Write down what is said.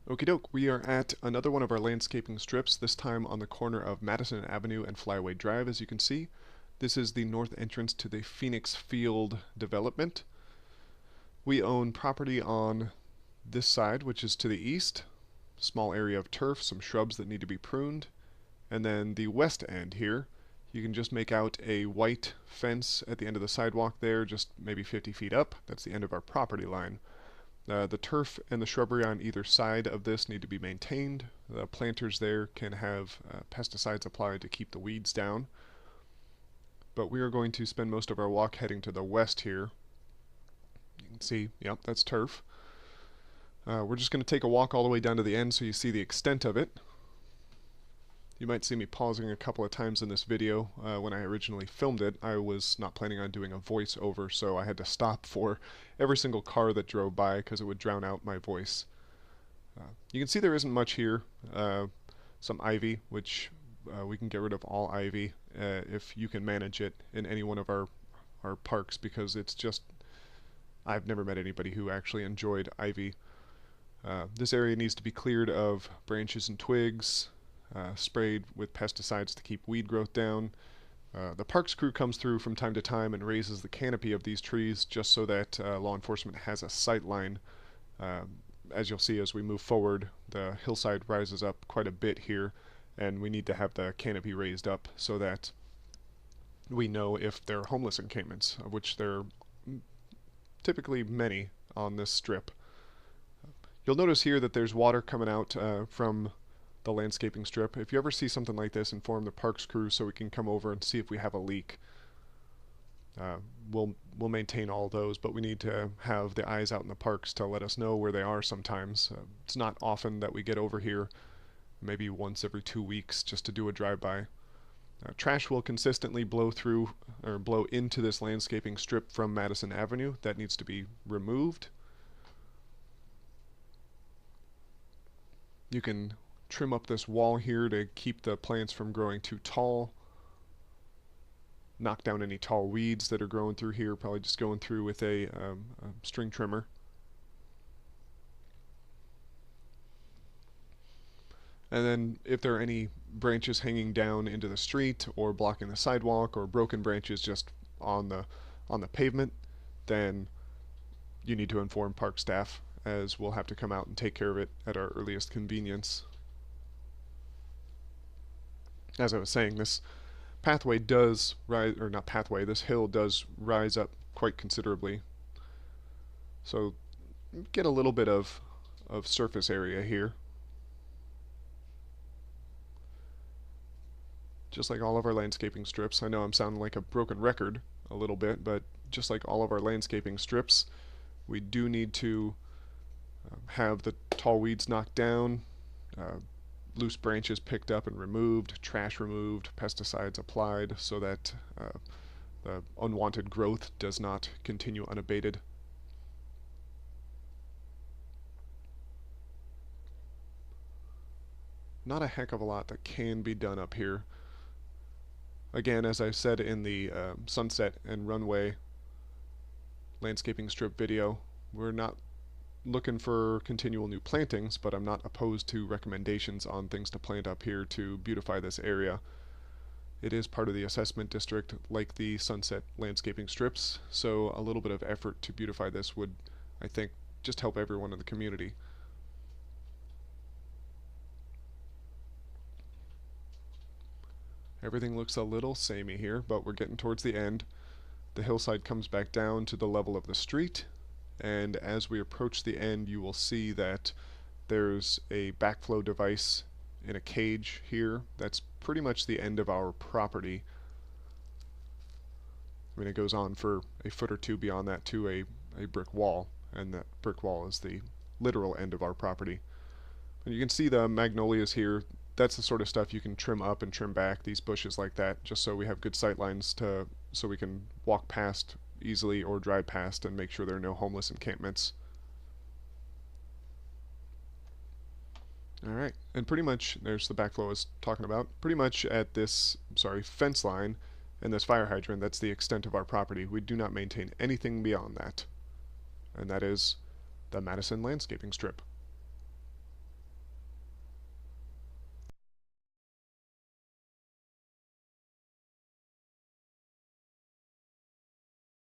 Okie doke, we are at another one of our landscaping strips, this time on the corner of Madison Avenue and Flyaway Drive, as you can see. This is the north entrance to the Phoenix Field development. We own property on this side, which is to the east, small area of turf, some shrubs that need to be pruned, and then the west end here, you can just make out a white fence at the end of the sidewalk there, just maybe 50 feet up. That's the end of our property line. The turf and the shrubbery on either side of this need to be maintained. The planters there can have pesticides applied to keep the weeds down. But we are going to spend most of our walk heading to the west here. You can see, yep, that's turf. We're just going to take a walk all the way down to the end so you see the extent of it. You might see me pausing a couple of times in this video. When I originally filmed it, I was not planning on doing a voiceover, so I had to stop for every single car that drove by because it would drown out my voice. You can see there isn't much here. Some ivy, which we can get rid of all ivy if you can manage it in any one of our parks, because it's just, I've never met anybody who actually enjoyed ivy. This area needs to be cleared of branches and twigs, sprayed with pesticides to keep weed growth down. The parks crew comes through from time to time and raises the canopy of these trees just so that law enforcement has a sight line. As you'll see as we move forward, the hillside rises up quite a bit here, and we need to have the canopy raised up so that we know if there are homeless encampments, of which there are typically many on this strip. You'll notice here that there's water coming out from the landscaping strip. If you ever see something like this, inform the parks crew so we can come over and see if we have a leak. We'll maintain all those, but we need to have the eyes out in the parks to let us know where they are sometimes. It's not often that we get over here, maybe once every 2 weeks, just to do a drive-by. Trash will consistently blow through or blow into this landscaping strip from Madison Avenue. That needs to be removed. You can trim up this wall here to keep the plants from growing too tall. Knock down any tall weeds that are growing through here, probably just going through with a string trimmer. And then if there are any branches hanging down into the street or blocking the sidewalk, or broken branches just on the pavement, then you need to inform park staff, as we'll have to come out and take care of it at our earliest convenience. As I was saying, this pathway does rise, or not pathway, this hill does rise up quite considerably. So get a little bit of surface area here. Just like all of our landscaping strips. I know I'm sounding like a broken record a little bit, but just like all of our landscaping strips, we do need to have the tall weeds knocked down, loose branches picked up and removed, trash removed, pesticides applied so that the unwanted growth does not continue unabated. Not a heck of a lot that can be done up here. Again, as I said in the sunset and runway landscaping strip video, we're not looking for continual new plantings, but I'm not opposed to recommendations on things to plant up here to beautify this area. It is part of the assessment district, like the sunset landscaping strips, so a little bit of effort to beautify this would, I think, just help everyone in the community. Everything looks a little samey here, but we're getting towards the end. The hillside comes back down to the level of the street, and as we approach the end, you will see that there's a backflow device in a cage here. That's pretty much the end of our property. I mean, it goes on for a foot or two beyond that to a brick wall, and that brick wall is the literal end of our property. And you can see the magnolias here. That's the sort of stuff you can trim up and trim back, these bushes like that, just so we have good sight lines so we can walk past easily or drive past and make sure there are no homeless encampments. Alright, and pretty much, there's the backflow I was talking about, pretty much at this, fence line and this fire hydrant, that's the extent of our property. We do not maintain anything beyond that. And that is the Madison landscaping strip.